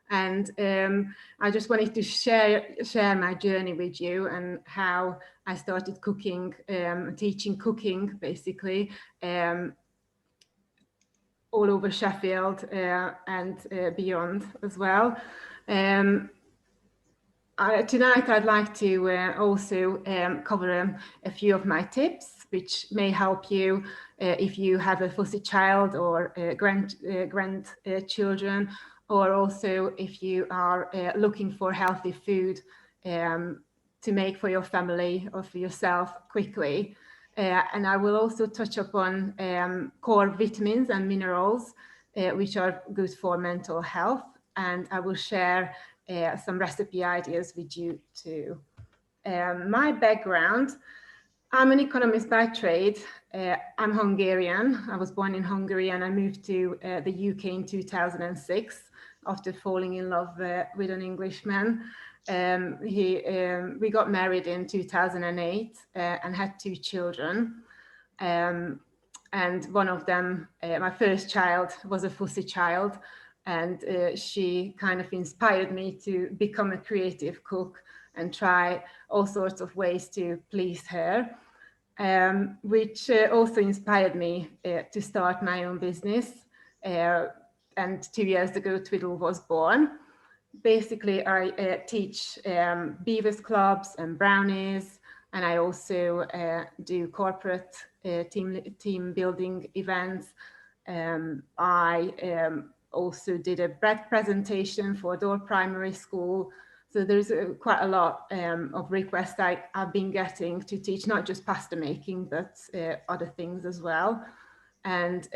And I just wanted to share my journey with you and how I started cooking, teaching cooking basically, all over Sheffield and beyond as well. Um, Tonight, I'd like to also cover a few of my tips, which may help you if you have a fussy child or grandchildren, or also if you are looking for healthy food to make for your family or for yourself quickly. And I will also touch upon core vitamins and minerals, which are good for mental health. And I will share some recipe ideas with you too. My background, I'm an economist by trade. I'm Hungarian. I was born in Hungary and I moved to the UK in 2006 after falling in love with an Englishman. We got married in 2008 and had two children. And one of them, my first child, was a fussy child, and she kind of inspired me to become a creative cook and try all sorts of ways to please her, which also inspired me to start my own business. And 2 years ago, Twiddle was born. Basically, I teach beavers clubs and brownies, and I also do corporate team building events. I also did a bread presentation for Door Primary School. So there's quite a lot of requests I've been getting to teach, not just pasta making, but other things as well. And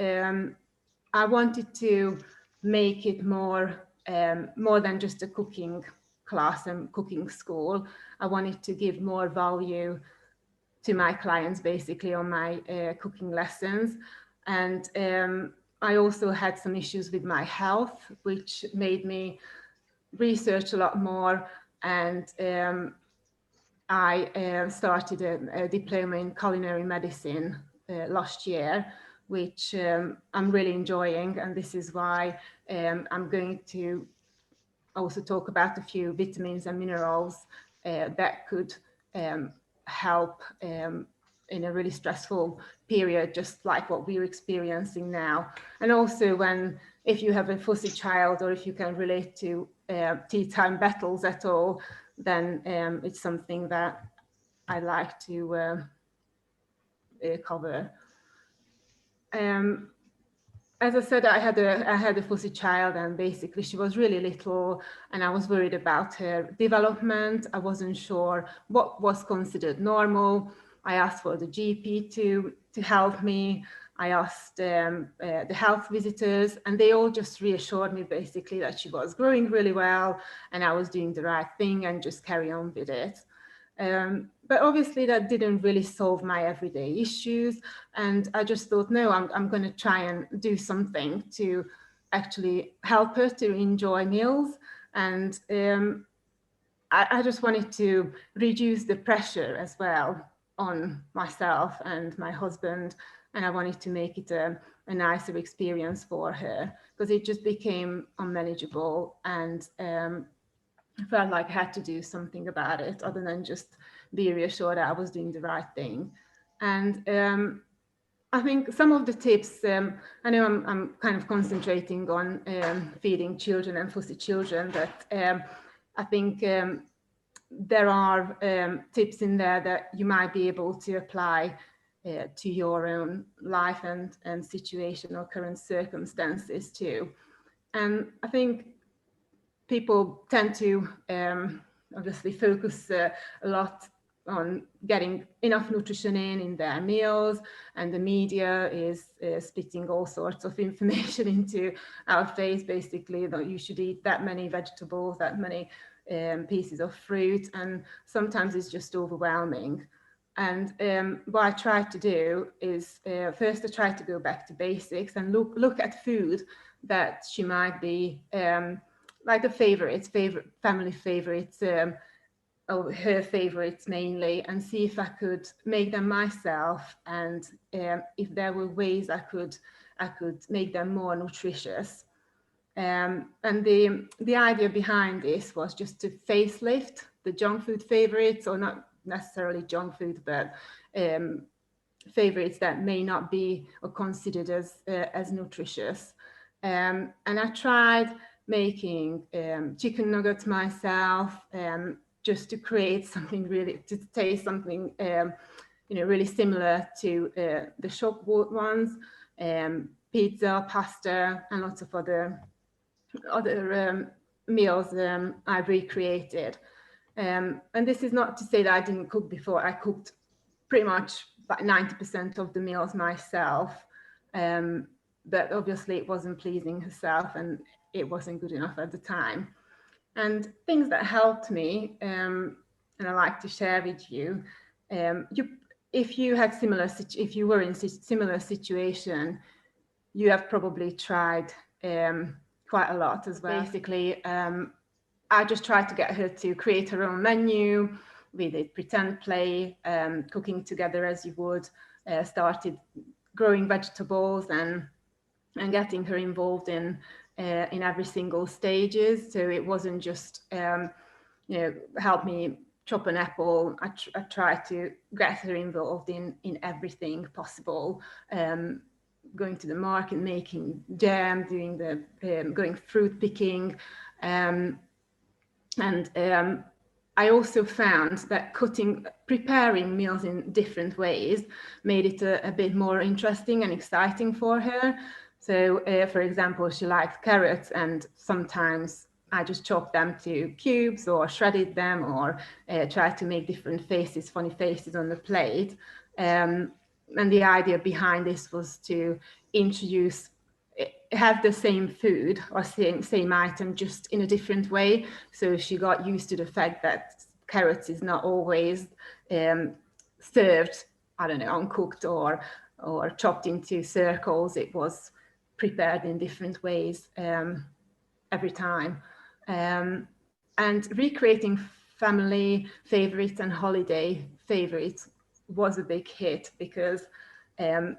I wanted to make it more than just a cooking class and cooking school. I wanted to give more value to my clients basically on my cooking lessons. And I also had some issues with my health, which made me research a lot more. And I started a diploma in culinary medicine last year, which I'm really enjoying. And this is why I'm going to also talk about a few vitamins and minerals that could help in a really stressful period, just like what we're experiencing now. And also if you have a fussy child, or if you can relate to tea time battles at all, then it's something that I like to cover. As I said, I had a fussy child, and basically she was really little, and I was worried about her development. I wasn't sure what was considered normal. I asked for the GP to help me. I asked the health visitors, and they all just reassured me basically that she was growing really well and I was doing the right thing and just carry on with it. But obviously that didn't really solve my everyday issues. And I just thought, no, I'm going to try and do something to actually help her to enjoy meals. And I just wanted to reduce the pressure as well on myself and my husband. And I wanted to make it a nicer experience for her, because it just became unmanageable. And I felt like I had to do something about it other than just be reassured that I was doing the right thing. And I think some of the tips, I know I'm kind of concentrating on feeding children and fussy children, but I think there are tips in there that you might be able to apply to your own life and situation or current circumstances too. And I think people tend to obviously focus a lot on getting enough nutrition in their meals, and the media is spitting all sorts of information into our face, basically that you should eat that many vegetables, that many pieces of fruit, and sometimes it's just overwhelming. And what I try to do is first I try to go back to basics and look at food that she might be like family favorites, or her favorites mainly, and see if I could make them myself, and if there were ways I could make them more nutritious. And the idea behind this was just to facelift the junk food favorites, or not necessarily junk food, but favorites that may not be or considered as nutritious. And I tried making chicken nuggets myself, just to create something really, to taste something really similar to the shop ones, pizza, pasta, and lots of other meals I recreated. And this is not to say that I didn't cook before. I cooked pretty much about 90% of the meals myself. But obviously it wasn't pleasing herself, and it wasn't good enough at the time. And things that helped me, and I like to share with you, if you were in similar situation, you have probably tried quite a lot as well. Basically, I just tried to get her to create her own menu. We did pretend play, cooking together as you would, started growing vegetables and getting her involved in every single stages. So it wasn't just, help me chop an apple. I tried to get her involved in everything possible. Going to the market, making jam, doing going fruit picking, and I also found that preparing meals in different ways made it a bit more interesting and exciting for her. So, for example, she likes carrots, and sometimes I just chopped them to cubes or shredded them, or tried to make different faces, funny faces on the plate. And the idea behind this was to have the same food or same item, just in a different way. So she got used to the fact that carrots is not always served, I don't know, uncooked or chopped into circles. It was prepared in different ways every time. And recreating family favorites and holiday favorites was a big hit, because I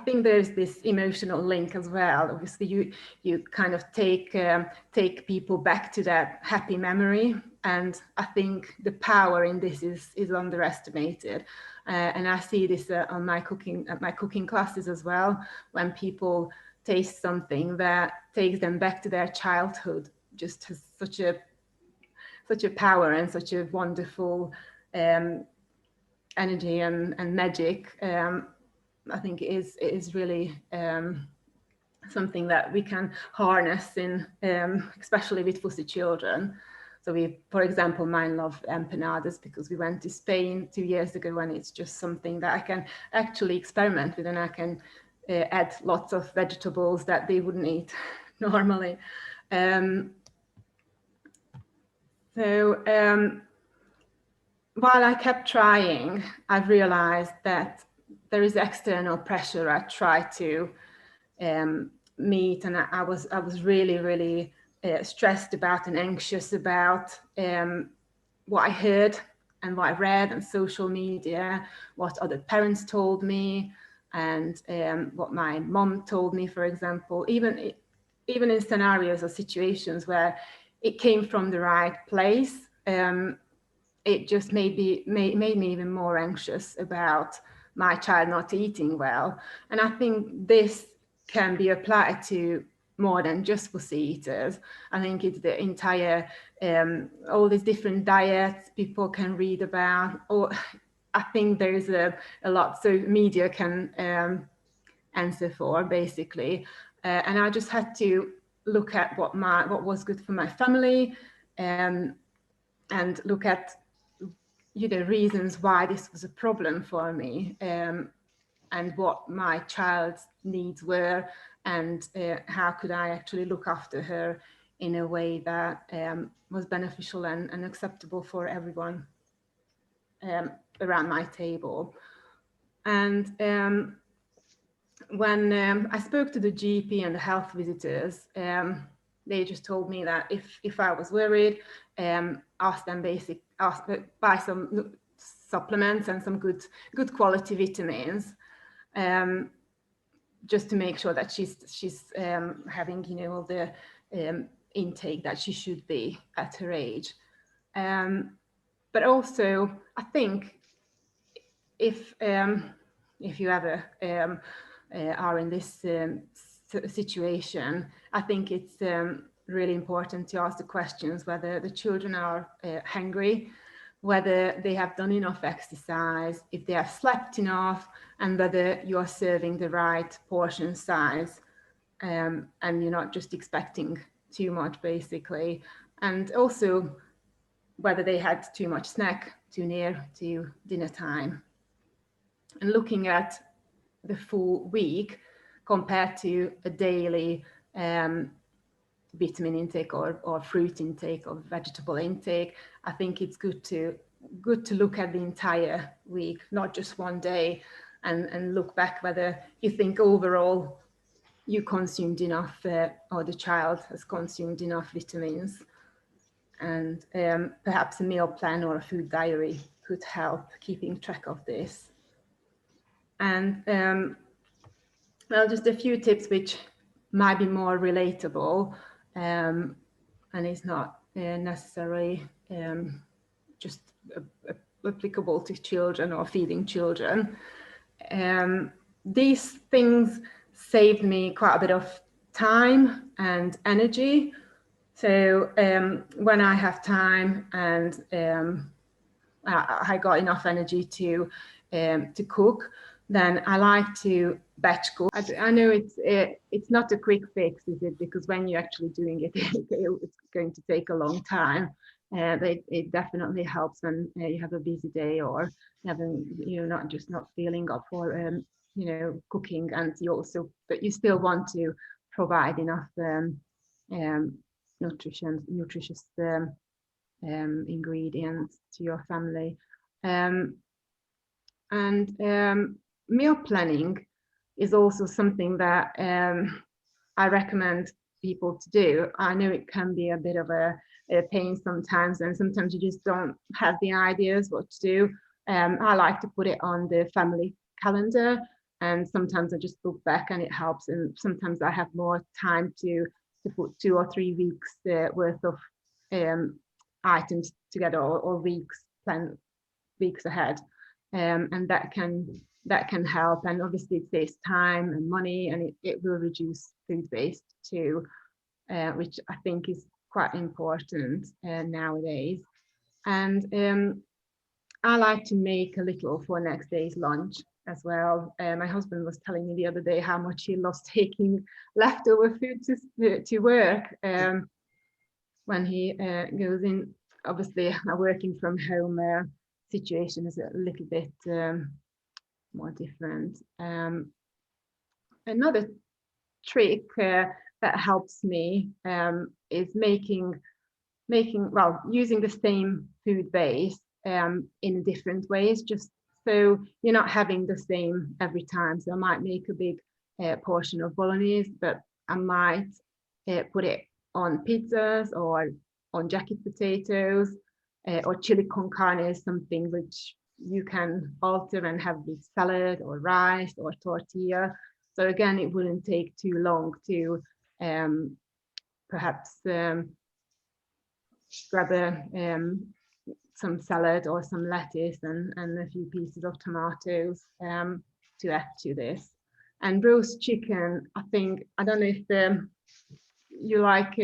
think there's this emotional link as well. Obviously, you kind of take people back to that happy memory, and I think the power in this is underestimated. And I see this on my cooking classes as well. When people taste something that takes them back to their childhood, just has such a power and such a wonderful energy and magic. I think it is really something that we can harness in, especially with fussy children. So for example, mine love empanadas because we went to Spain 2 years ago, and it's just something that I can actually experiment with, and I can add lots of vegetables that they wouldn't eat normally. While I kept trying, I've realized that there is external pressure I try to meet, and I was really stressed about and anxious about what I heard and what I read on social media, what other parents told me, and what my mom told me, for example, even in scenarios or situations where it came from the right place. It just made me even more anxious about my child not eating well. And I think this can be applied to more than just fussy eaters. I think it's the entire, all these different diets people can read about, or I think there's a lot so media can answer for, basically. And I just had to look at what was good for my family, and look at reasons why this was a problem for me, and what my child's needs were, and how could I actually look after her in a way that was beneficial and acceptable for everyone around my table. And when I spoke to the GP and the health visitors, they just told me that if I was worried, buy some supplements and some good quality vitamins, just to make sure that she's having all the intake that she should be at her age. But also, I think if you ever are in this situation, I think it's really important to ask the questions whether the children are hungry, whether they have done enough exercise, if they have slept enough, and whether you are serving the right portion size, and you're not just expecting too much, basically. And also whether they had too much snack too near to dinner time. And looking at the full week compared to a daily vitamin intake or fruit intake or vegetable intake, I think it's good to look at the entire week, not just one day, and look back whether you think overall you consumed enough or the child has consumed enough vitamins. And perhaps a meal plan or a food diary could help keeping track of this. And well, just a few tips which might be more relatable, and it's not necessarily just applicable to children or feeding children. These things saved me quite a bit of time and energy. So when I have time and I got enough energy to cook, then I like to batch cook. I know it's not a quick fix, is it? Because when you're actually doing it, it's going to take a long time. But it definitely helps when you have a busy day or you're not feeling up for cooking, and but you still want to provide enough nutritious ingredients to your family. And meal planning is also something that I recommend people to do. I know it can be a bit of a pain sometimes, and sometimes you just don't have the ideas what to do. I like to put it on the family calendar, and sometimes I just look back and it helps. And sometimes I have more time to put 2 or 3 weeks worth of items together, or weeks, plan weeks ahead. And that can help, and obviously it saves time and money, and it will reduce food waste too, which I think is quite important nowadays. And I like to make a little for next day's lunch as well. My husband was telling me the other day how much he loves taking leftover food to work when he goes in. Obviously, working from home situation is a little bit more different. Another trick that helps me is using the same food base in different ways, just so you're not having the same every time. So I might make a big portion of bolognese, but I might put it on pizzas or on jacket potatoes, or chili con carne is something which you can alter and have with salad or rice or tortilla. So again, it wouldn't take too long to perhaps grab some salad or some lettuce and a few pieces of tomatoes to add to this. And roast chicken, I don't know if you like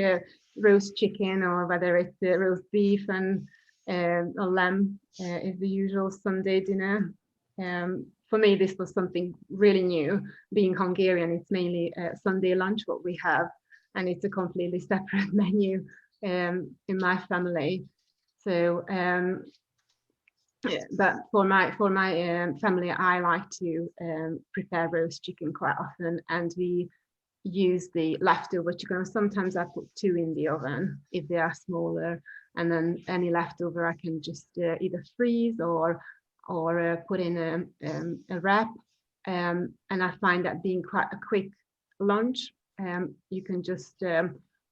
roast chicken, or whether it's roast beef and a lamb is the usual Sunday dinner. For me, this was something really new. Being Hungarian, it's mainly Sunday lunch what we have, and it's a completely separate menu in my family. So, but for my family, I like to prepare roast chicken quite often, and we use the leftover chicken. Sometimes I put 2 in the oven if they are smaller, and then any leftover I can just either freeze or put in a wrap. And I find that being quite a quick lunch. You can just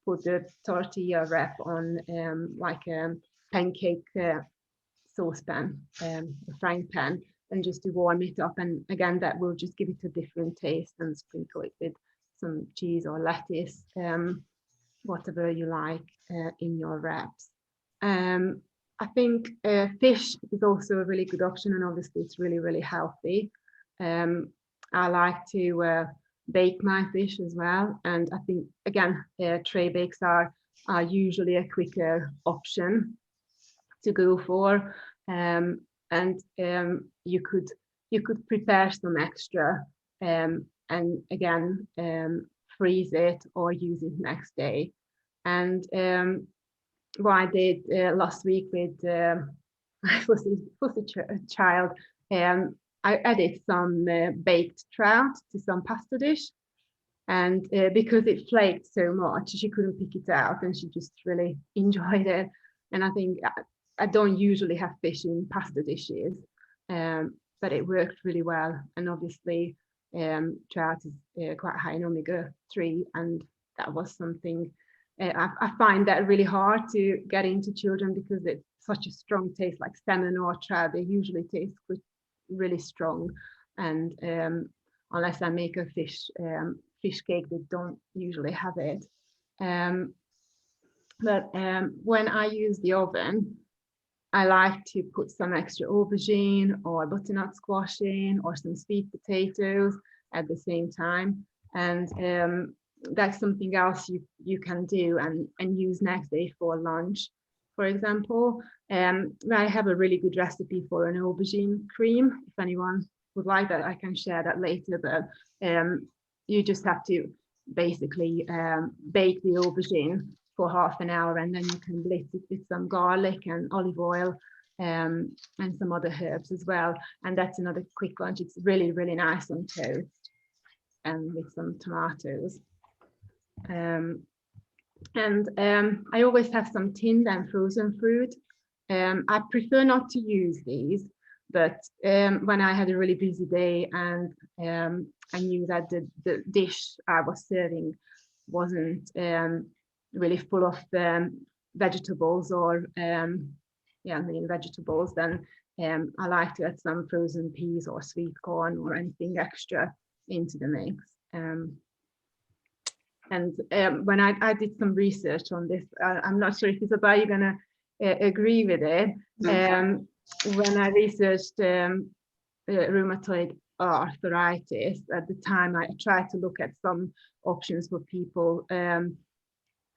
put the tortilla wrap on like a pancake saucepan, a frying pan, and just to warm it up. And again, that will just give it a different taste, and sprinkle it with some cheese or lettuce. whatever you like in your wraps. I think fish is also a really good option, and obviously it's really, really healthy. I like to bake my fish as well, and I think again tray bakes are usually a quicker option to go for, and you could prepare some extra, and again freeze it or use it next day. And what I did last week with my fussy child, I added some baked trout to some pasta dish, and because it flaked so much, she couldn't pick it out, and she just really enjoyed it. And I think I don't usually have fish in pasta dishes, but it worked really well. And obviously, trout is quite high in omega-3, and that was something I find that really hard to get into children because it's such a strong taste, like salmon or trout. They usually taste really strong, and unless I make a fish cake, they don't usually have it. But when I use the oven, I like to put some extra aubergine or butternut squash in, or some sweet potatoes at the same time. And that's something else you can do and use next day for lunch. For example, I have a really good recipe for an aubergine cream. If anyone would like that, I can share that later. But you just have to basically bake the aubergine for half an hour, and then you can blitz it with some garlic and olive oil and some other herbs as well. And that's another quick lunch. It's really, really nice on toast and with some tomatoes. I always have some tinned and frozen fruit. I prefer not to use these, but when I had a really busy day and I knew that the dish I was serving wasn't really full of vegetables or main vegetables, then I like to add some frozen peas or sweet corn or anything extra into the mix. And when I did some research on this, I'm not sure if Isabel, you're going to agree with it. When I researched rheumatoid arthritis, at the time I tried to look at some options for people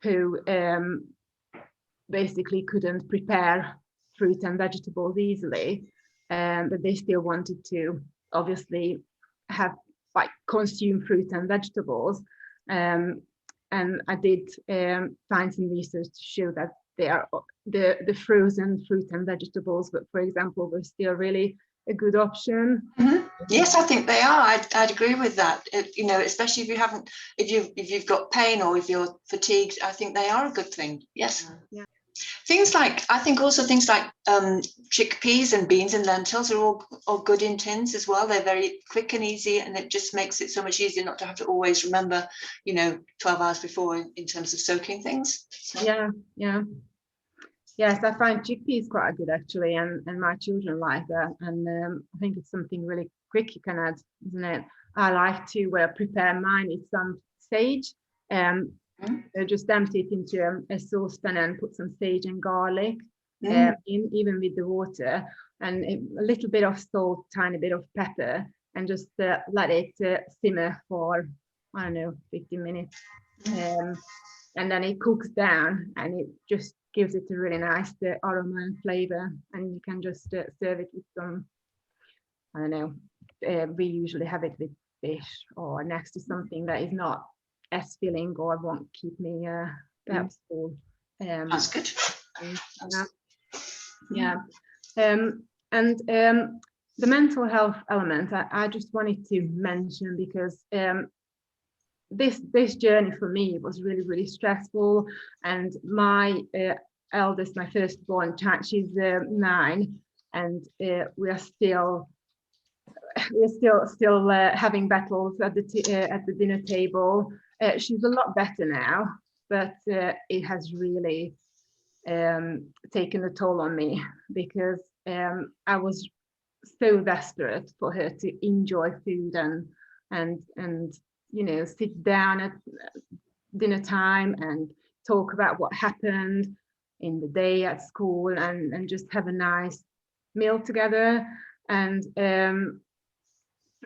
who basically couldn't prepare fruit and vegetables easily, but they still wanted to obviously consume fruit and vegetables. And I did find some research to show that the frozen fruit and vegetables, but for example, were still really a good option. Mm-hmm. Yes, I think they are. I'd agree with that. Especially if you've got pain or if you're fatigued, I think they are a good thing. Yes. Yeah. Things like chickpeas and beans and lentils are all good in tins as well. They're very quick and easy, and it just makes it so much easier not to have to always remember, 12 hours before in terms of soaking things. So. Yeah. Yes, I find chickpeas quite good actually, and my children like that. And I think it's something really quick you can add, isn't it? I like to prepare mine with some sage. Just empty it into a saucepan and put some sage and garlic in, even with the water, and a little bit of salt, tiny bit of pepper, and just let it simmer for, 15 minutes. And then it cooks down, and it just gives it a really nice aroma and flavor. And you can just serve it with some, we usually have it with fish or next to something that is not as filling or won't keep me perhaps full. That's good. Yeah. And the mental health element, I just wanted to mention because this journey for me was really, really stressful. And my eldest, my firstborn child, she's 9, and we are still having battles at the dinner table. She's a lot better now, but it has really taken a toll on me because I was so desperate for her to enjoy food and sit down at dinner time and talk about what happened in the day at school, and just have a nice meal together. And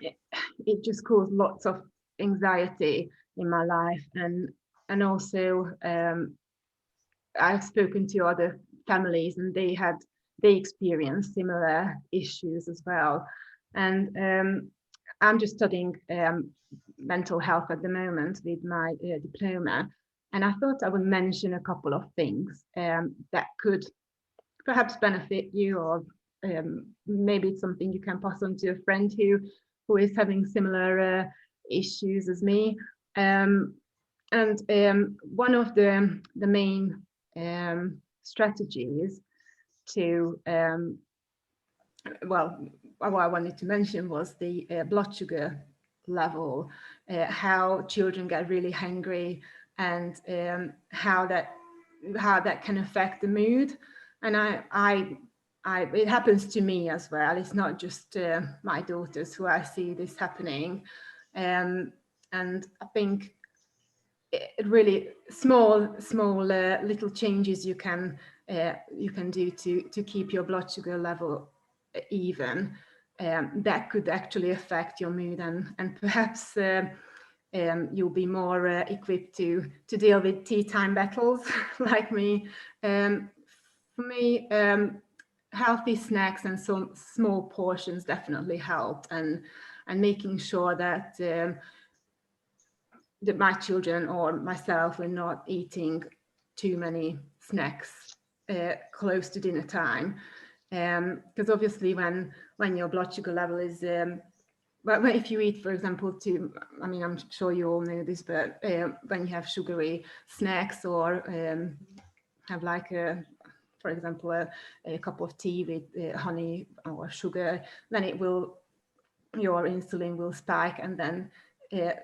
it just caused lots of anxiety in my life. And also I've spoken to other families, and they experienced similar issues as well. And I'm just studying mental health at the moment with my diploma, and I thought I would mention a couple of things that could perhaps benefit you, or maybe it's something you can pass on to a friend who is having similar issues as me. And one of the main strategies to well, what I wanted to mention was the blood sugar level, how children get really hungry, and how that can affect the mood. And it happens to me as well. It's not just my daughters who I see this happening. And I think it really small little changes you can do to keep your blood sugar level even, that could actually affect your mood, and perhaps you'll be more equipped to deal with tea time battles like me. For me, healthy snacks and some small portions definitely helped, and making sure that that my children or myself were not eating too many snacks close to dinner time, because obviously when your blood sugar level is but if you eat, for example, I mean, I'm sure you all know this, but when you have sugary snacks, or have like for example, a cup of tea with honey or sugar, then your insulin will spike, and then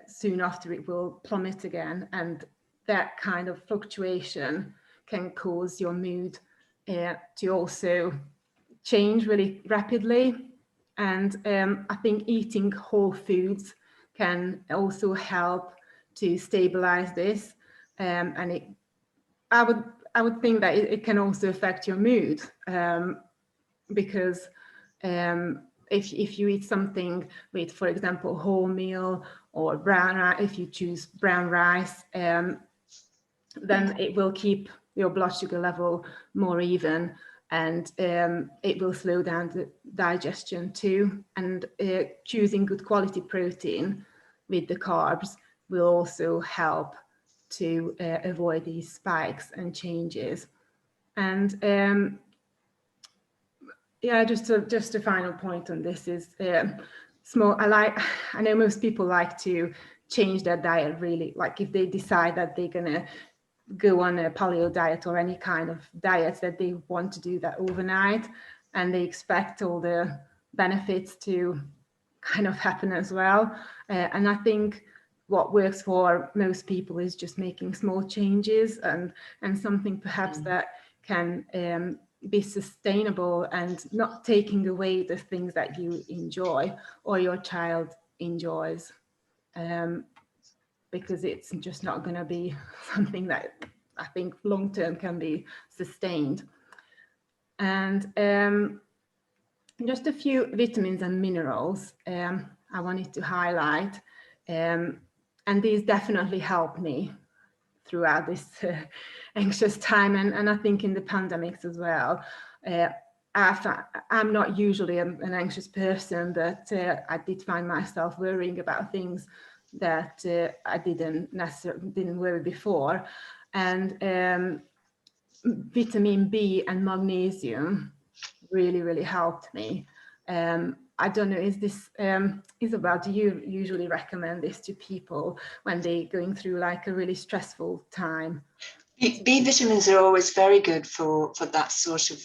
soon after it will plummet again. And that kind of fluctuation can cause your mood to also change really rapidly. And I think eating whole foods can also help to stabilize this. And I would think that it can also affect your mood, because if you eat something with, for example, wholemeal or brown rice, if you choose brown rice, then it will keep your blood sugar level more even, and it will slow down the digestion too. And choosing good quality protein with the carbs will also help to avoid these spikes and changes. And yeah, just a final point on this is I know most people like to change their diet, really, like if they decide that they're gonna go on a paleo diet or any kind of diet, that they want to do that overnight, and they expect all the benefits to kind of happen as well. And I think what works for most people is just making small changes, and something perhaps that can be sustainable, and not taking away the things that you enjoy or your child enjoys, because it's just not going to be something that I think long term can be sustained. And just a few vitamins and minerals I wanted to highlight, and these definitely helped me throughout this anxious time, and I think in the pandemics as well. I'm not usually an anxious person, but I did find myself worrying about things that I didn't worry before. And vitamin B and magnesium really helped me. I don't know, is this, Isabel, do you usually recommend this to people when they're going through like a really stressful time? B vitamins are always very good for that sort of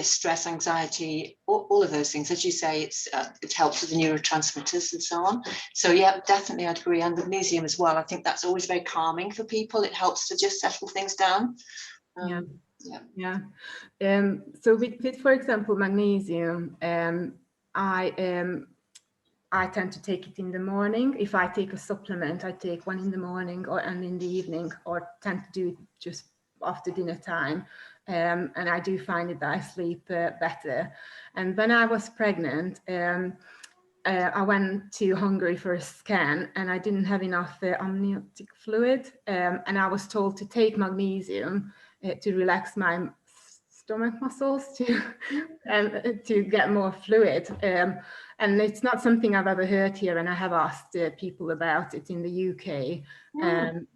stress, anxiety, all of those things. As you say, it helps with the neurotransmitters and so on. So yeah, definitely I'd agree. And magnesium as well. I think that's always very calming for people. It helps to just settle things down. Yeah. So with for example, magnesium, I I tend to take it in the morning. If I take a supplement, I take one in the morning and in the evening, or tend to do it just after dinner time. And I do find it that I sleep better. And when I was pregnant, I went to Hungary for a scan, and I didn't have enough amniotic fluid, and I was told to take magnesium to relax my stomach muscles to get more fluid. And it's not something I've ever heard here, and I have asked people about it in the UK.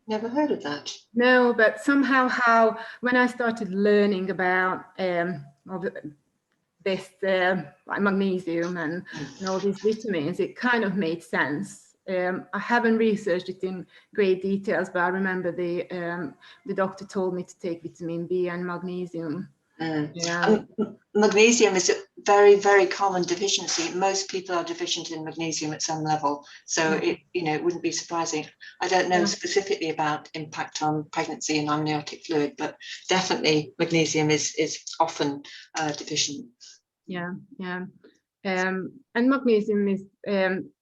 Never heard of that. No, but somehow when I started learning about this like magnesium and all these vitamins, it kind of made sense. I haven't researched it in great details, but I remember the doctor told me to take vitamin B and magnesium. Magnesium is a very, very common deficiency. Most people are deficient in magnesium at some level, so it wouldn't be surprising. I don't know specifically about impact on pregnancy and amniotic fluid, but definitely magnesium is often deficient. And magnesium is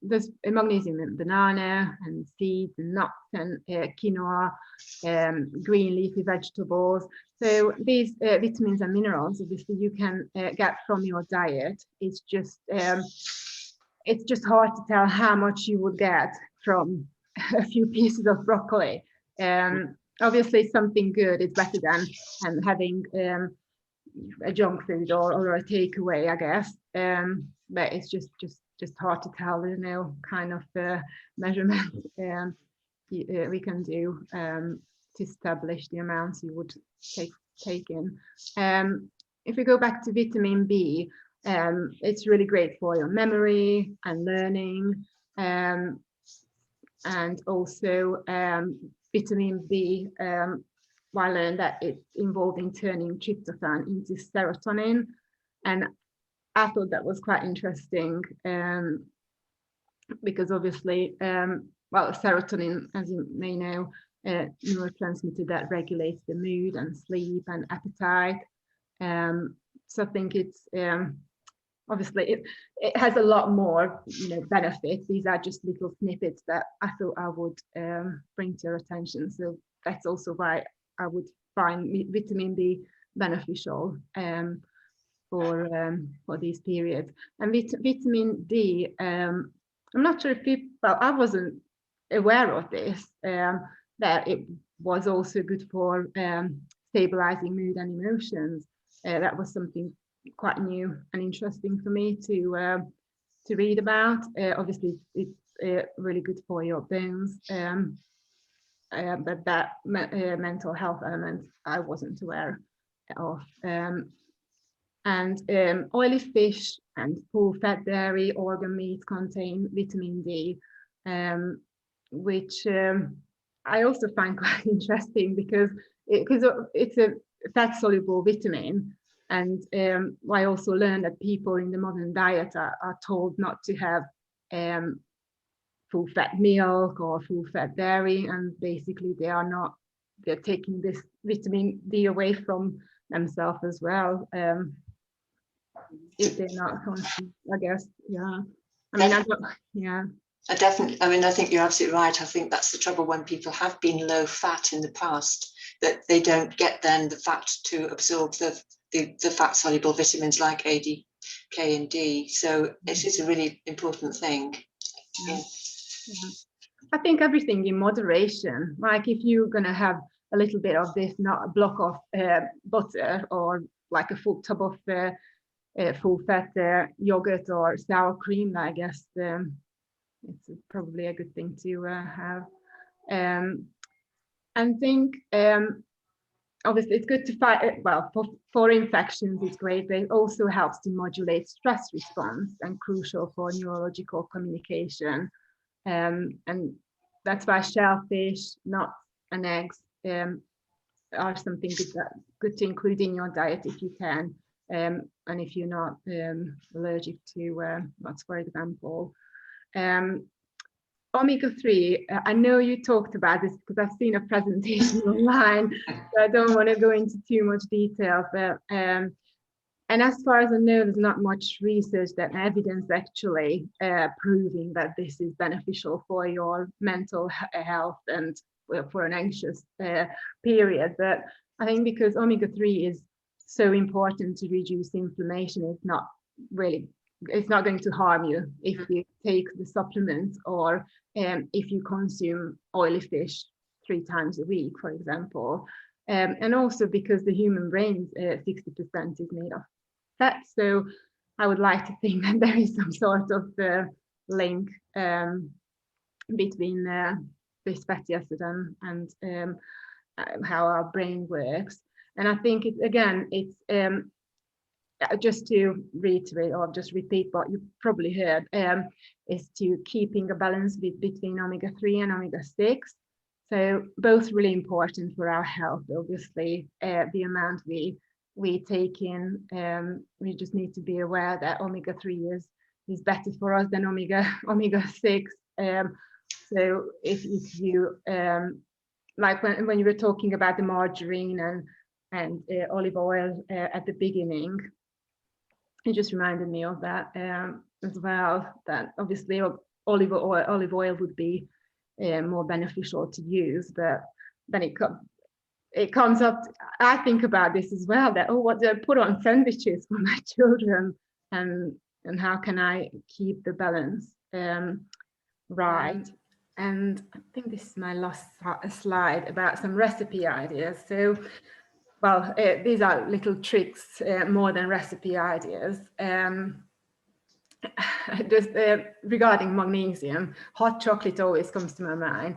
there's magnesium in banana and seeds and nuts and quinoa, green leafy vegetables. So these vitamins and minerals, obviously, you can get from your diet. It's just hard to tell how much you would get from a few pieces of broccoli. Obviously, something good is better than having a junk food or a takeaway, I guess. But it's just hard to tell, kind of measurement we can do to establish the amounts you would take in. If we go back to vitamin B, it's really great for your memory and learning, and also vitamin B. I learned that it's involved in turning tryptophan into serotonin, and I thought that was quite interesting because obviously, serotonin, as you may know, neurotransmitter that regulates the mood and sleep and appetite. So I think it's obviously it has a lot more benefits. These are just little snippets that I thought I would bring to your attention. So that's also why I would find vitamin B beneficial for these periods. And vitamin D, I'm not sure if I wasn't aware of this, that it was also good for stabilizing mood and emotions. That was something quite new and interesting for me to read about. Obviously, it's really good for your bones. But that mental health element I wasn't aware of. And oily fish and full-fat dairy, organ meat contain vitamin D, which I also find quite interesting because it's a fat-soluble vitamin. And I also learned that people in the modern diet are told not to have full fat milk or full fat dairy, and basically they're taking this vitamin D away from themselves as well, if they're not conscious, I guess. I think you're absolutely right. I think that's the trouble when people have been low fat in the past, that they don't get then the fat to absorb the fat soluble vitamins like A, D, K and D. So it is a really important thing. I think everything in moderation. Like if you're going to have a little bit of this, not a block of butter or like a full tub of full fat yogurt or sour cream, I guess it's probably a good thing to have. And think obviously it's good to fight, for infections it's great, but it also helps to modulate stress response and crucial for neurological communication. And that's why shellfish, nuts and eggs are something good to include in your diet if you can, and if you're not allergic to nuts, for example. Omega-3, I know you talked about this because I've seen a presentation online, so I don't want to go into too much detail, but And as far as I know, there's not much research and evidence actually proving that this is beneficial for your mental health and for an anxious period. But I think because omega-3 is so important to reduce inflammation, it's not going to harm you if you take the supplement, or if you consume oily fish 3 times a week, for example. And also because the human brain, 60% is made of fat. So I would like to think that there is some sort of link between this fatty acid and how our brain works. And I think it's just to reiterate or just repeat what you probably heard, is to keeping a balance between omega-3 and omega-6. So both really important for our health. Obviously, the amount we take in, we just need to be aware that omega-3 is better for us than omega-6. So if you like when you were talking about the margarine and olive oil at the beginning, it just reminded me of that as well. That obviously olive oil would be more beneficial to use, but then it comes up. I think about this as well. That what do I put on sandwiches for my children, and how can I keep the balance right? And I think this is my last slide about some recipe ideas. So, well, these are little tricks more than recipe ideas. Just regarding magnesium, hot chocolate always comes to my mind.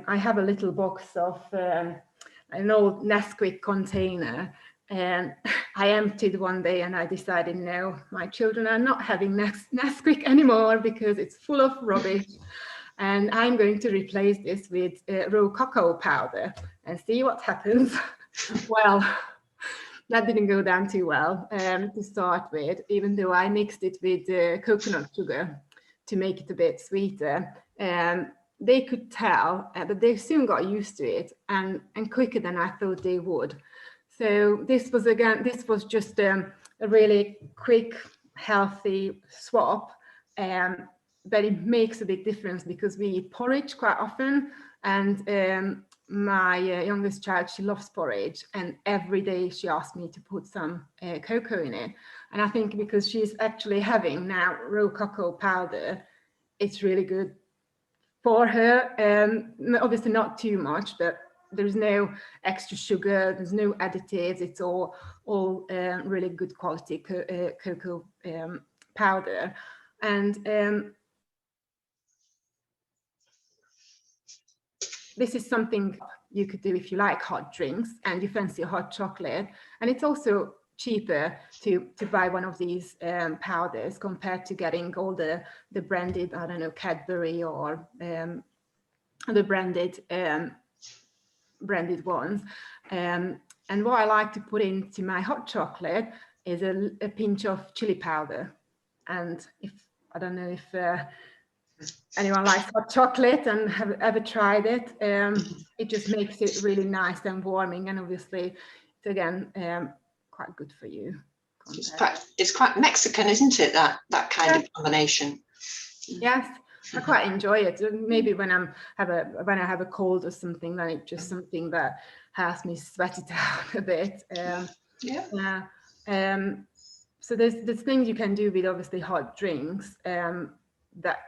I have a little box of an old Nesquik container, and I emptied one day and I decided, no, my children are not having Nesquik anymore because it's full of rubbish. And I'm going to replace this with raw cocoa powder and see what happens. Well, that didn't go down too well to start with, even though I mixed it with coconut sugar to make it a bit sweeter. They could tell, but they soon got used to it, and quicker than I thought they would. So this was just a really quick, healthy swap. But it makes a big difference because we eat porridge quite often, and my youngest child, she loves porridge, and every day she asks me to put some cocoa in it. And I think because she's actually having now raw cocoa powder, it's really good for her. Obviously not too much, but there's no extra sugar, there's no additives, it's all really good quality cocoa powder. And this is something you could do if you like hot drinks and you fancy a hot chocolate. And it's also cheaper to buy one of these powders compared to getting all the branded, I don't know, Cadbury or the branded ones. And what I like to put into my hot chocolate is a pinch of chili powder. And I don't know if anyone likes hot chocolate and have ever tried it, it just makes it really nice and warming, and obviously it's again quite good for you. It's quite Mexican, isn't it, that kind of combination? Yes, I quite enjoy it. Maybe when I have a cold or something, then it's just something that has me sweat it out a bit. So there's things you can do with obviously hot drinks that,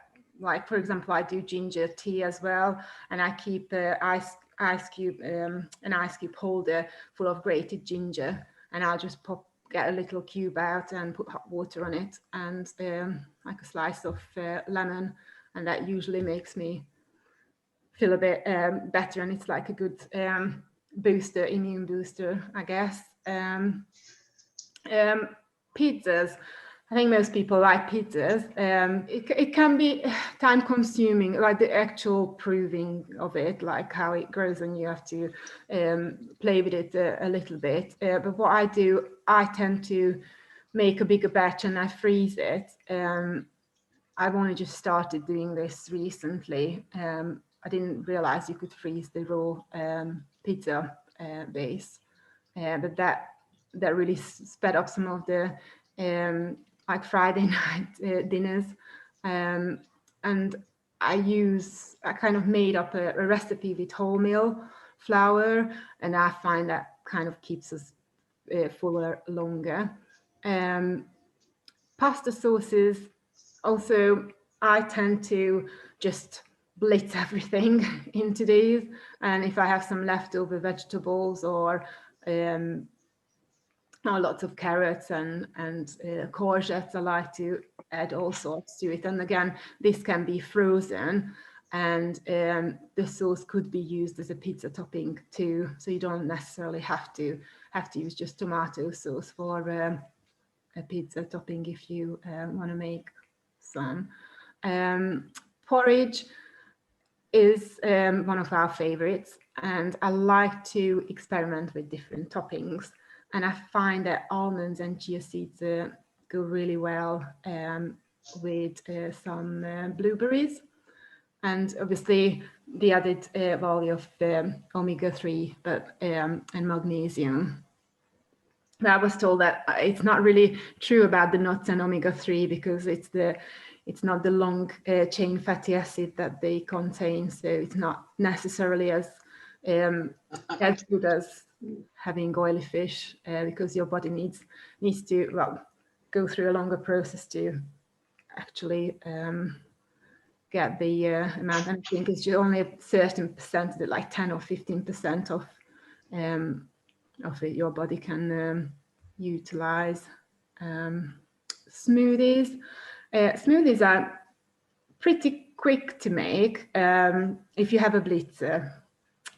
like for example, I do ginger tea as well, and I keep an ice cube holder full of grated ginger, and I'll just get a little cube out and put hot water on it, and like a slice of lemon, and that usually makes me feel a bit better, and it's like a good immune booster, I guess. Pizzas. I think most people like pizzas. It can be time consuming, like the actual proving of it, like how it grows, and you have to play with it a little bit. But what I do, I tend to make a bigger batch and I freeze it. I've only just started doing this recently. I didn't realize you could freeze the raw pizza base, but that that really sped up some of the like Friday night dinners. And I kind of made up a recipe with wholemeal flour, and I find that kind of keeps us fuller longer. Pasta sauces, also, I tend to just blitz everything into these. And if I have some leftover vegetables or lots of carrots and courgettes, I like to add all sorts to it. And again, this can be frozen, and the sauce could be used as a pizza topping too. So you don't necessarily have to use just tomato sauce for a pizza topping if you want to make some. Porridge is one of our favorites, and I like to experiment with different toppings. And I find that almonds and chia seeds go really well with some blueberries, and obviously the added value of omega-3 and magnesium. But I was told that it's not really true about the nuts and omega-3 because it's not the long chain fatty acid that they contain, so it's not necessarily as good as having oily fish because your body needs to go through a longer process to actually get the amount. And I think it's only a certain percent of it, like 10 or 15% of it your body can utilize. Smoothies. Smoothies are pretty quick to make if you have a blitzer.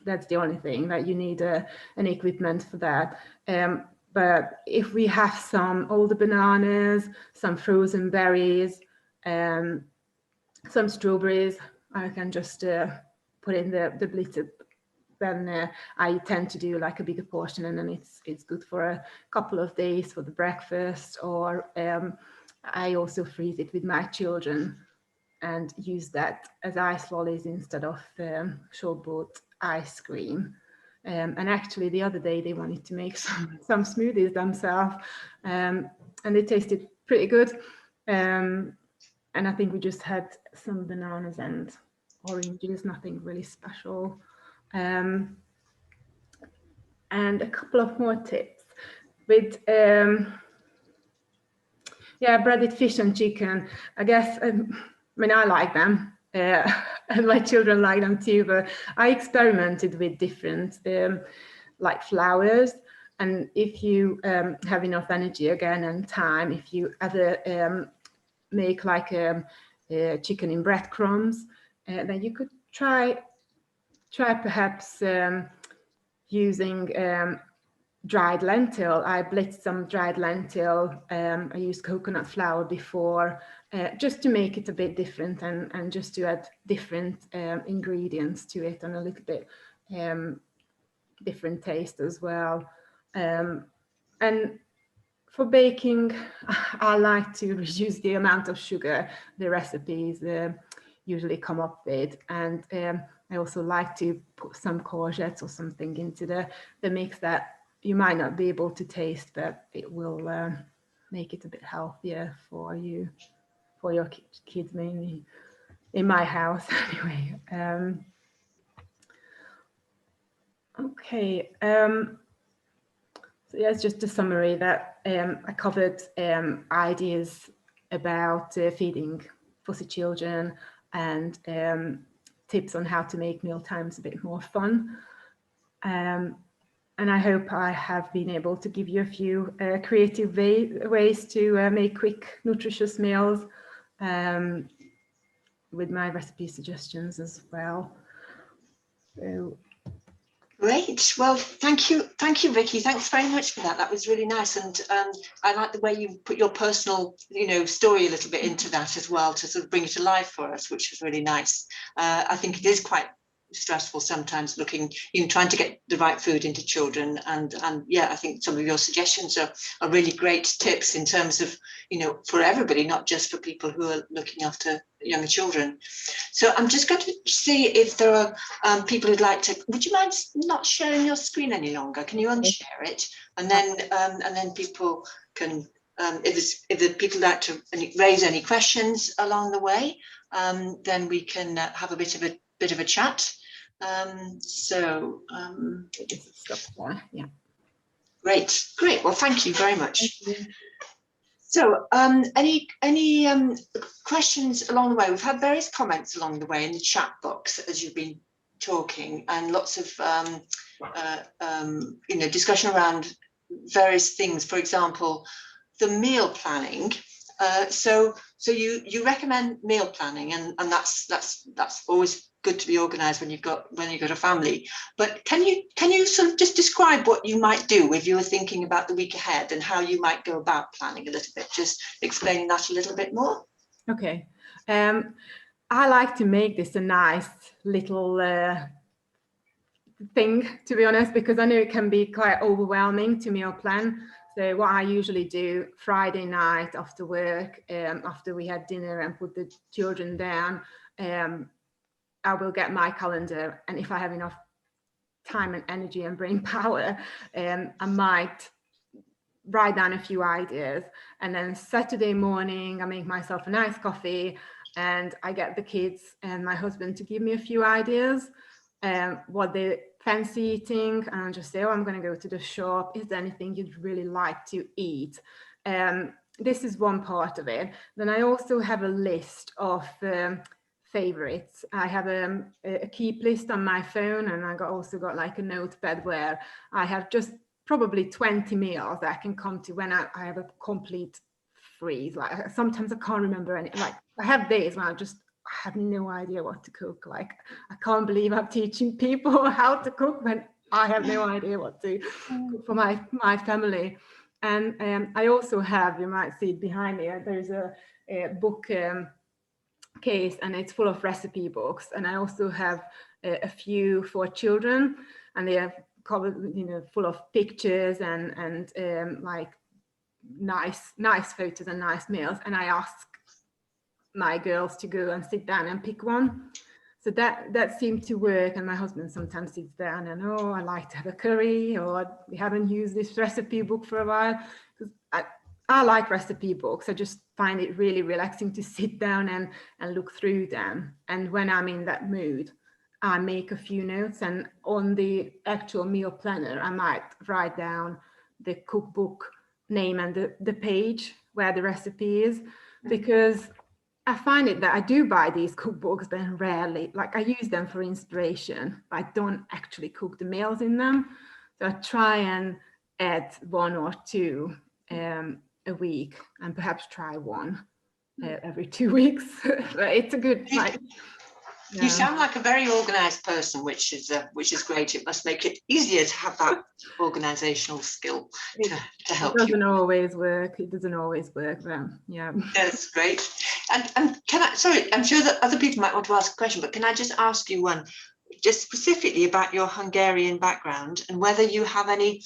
That's the only thing that you need an equipment for that. But if we have some older bananas, some frozen berries, some strawberries, I can just put in the blitzer. Then I tend to do like a bigger portion, and then it's good for a couple of days for the breakfast. Or I also freeze it with my children and use that as ice lollies instead of short-bought ice cream. And actually the other day they wanted to make some smoothies themselves, and they tasted pretty good. And I think we just had some bananas and oranges, nothing really special. And a couple of more tips with breaded fish and chicken. I guess I mean I like them, and my children like them too. But I experimented with different like flours, and if you have enough energy again and time, if you ever make like a chicken in breadcrumbs, then you could try perhaps using dried lentil. I blitzed some dried lentil. I used coconut flour before, just to make it a bit different and just to add different ingredients to it and a little bit different taste as well. And for baking, I like to reduce the amount of sugar the recipes usually come up with, and I also like to put some courgettes or something into the mix that you might not be able to taste, but it will make it a bit healthier for you, for your kids mainly, in my house anyway. Okay. So yeah, it's just a summary that I covered ideas about feeding fussy children and tips on how to make meal times a bit more fun. And I hope I have been able to give you a few creative ways to make quick, nutritious meals with my recipe suggestions as well. So, great. Well, thank you, Viki. Thanks very much for that. That was really nice, and I like the way you put your personal, story a little bit into that as well to sort of bring it to life for us, which was really nice. I think it is quite stressful sometimes looking, trying to get the right food into children. And yeah, I think some of your suggestions are really great tips in terms of, for everybody, not just for people who are looking after younger children. So I'm just going to see if there are people who'd like to. Would you mind not sharing your screen any longer? Can you unshare it? And then people can, if the people like to raise any questions along the way, then we can have a bit of a chat. Stop there. Yeah. Great. Well, thank you very much. So, any questions along the way? We've had various comments along the way in the chat box as you've been talking, and lots of discussion around various things. For example, the meal planning. So you recommend meal planning, and that's always good to be organised when you've got a family. But can you sort of just describe what you might do if you were thinking about the week ahead and how you might go about planning a little bit? Just explaining that a little bit more. Okay. I like to make this a nice little thing, to be honest, because I know it can be quite overwhelming to meal plan. So what I usually do Friday night after work, after we had dinner and put the children down, I will get my calendar, and if I have enough time and energy and brain power, I might write down a few ideas. And then Saturday morning, I make myself a nice coffee, and I get the kids and my husband to give me a few ideas, what they fancy eating, and I'll just say, oh, I'm going to go to the shop. Is there anything you'd really like to eat? This is one part of it. Then I also have a list of favorites. I have a keep list on my phone, and I also got like a notepad where I have just probably 20 meals that I can come to when I have a complete freeze. Like sometimes I can't remember any, like I have days when I have no idea what to cook. Like I can't believe I'm teaching people how to cook when I have no idea what to cook for my family. And I also have, you might see it behind me, there's a book case, and it's full of recipe books, and I also have a few for children, and they are covered, full of pictures and like nice photos and nice meals, and I ask my girls to go and sit down and pick one. So that seemed to work, and my husband sometimes sits down and, oh, I like to have a curry, or we haven't used this recipe book for a while. I like recipe books. I just find it really relaxing to sit down and look through them. And when I'm in that mood, I make a few notes, and on the actual meal planner, I might write down the cookbook name and the page where the recipe is, because I find it that I do buy these cookbooks, but rarely, like I use them for inspiration, but I don't actually cook the meals in them. So I try and add one or two a week, and perhaps try one every 2 weeks. But it's a good, like, you sound like a very organized person, which is great. It must make it easier to have that organizational skill to help you. It doesn't always work. But yeah. That's great. And can I, sorry, I'm sure that other people might want to ask a question, but can I just ask you one, just specifically about your Hungarian background, and whether you have any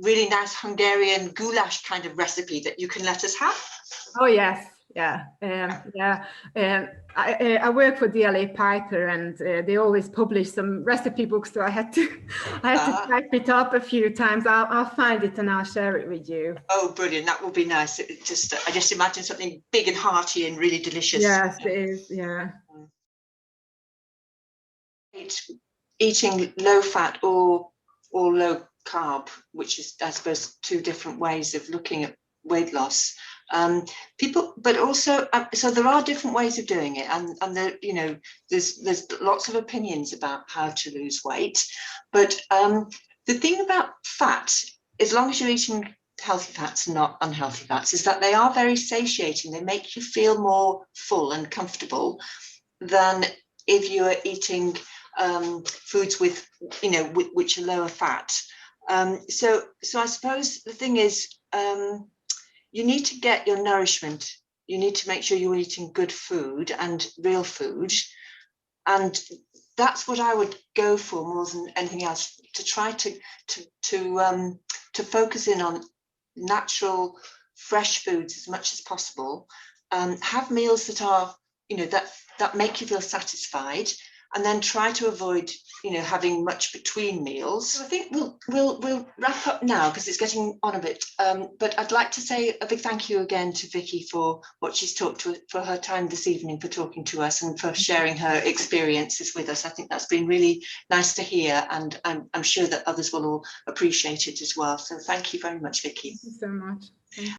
really nice Hungarian goulash kind of recipe that you can let us have? Oh yes, yeah. I work for DLA Piper, and they always publish some recipe books, so I had to type it up a few times. I'll find it and I'll share it with you. Oh, brilliant! That will be nice. I just imagine something big and hearty and really delicious. Yes, it is. Yeah. Eating low fat or low carb, which is, I suppose, two different ways of looking at weight loss. People, but also, so there are different ways of doing it, and there, there's lots of opinions about how to lose weight. But the thing about fat, as long as you're eating healthy fats and not unhealthy fats, is that they are very satiating. They make you feel more full and comfortable than if you are eating foods with, which are lower fat. So I suppose the thing is, you need to get your nourishment. You need to make sure you're eating good food and real food. And that's what I would go for more than anything else, to try to focus in on natural, fresh foods as much as possible. Have meals that are, that make you feel satisfied, and then try to avoid, having much between meals. So I think we'll wrap up now because it's getting on a bit. But I'd like to say a big thank you again to Viki for what she's talked to, for her time this evening, for talking to us and for sharing her experiences with us. I think that's been really nice to hear, and I'm sure that others will all appreciate it as well. So thank you very much, Viki. Thank you so much. Thank you.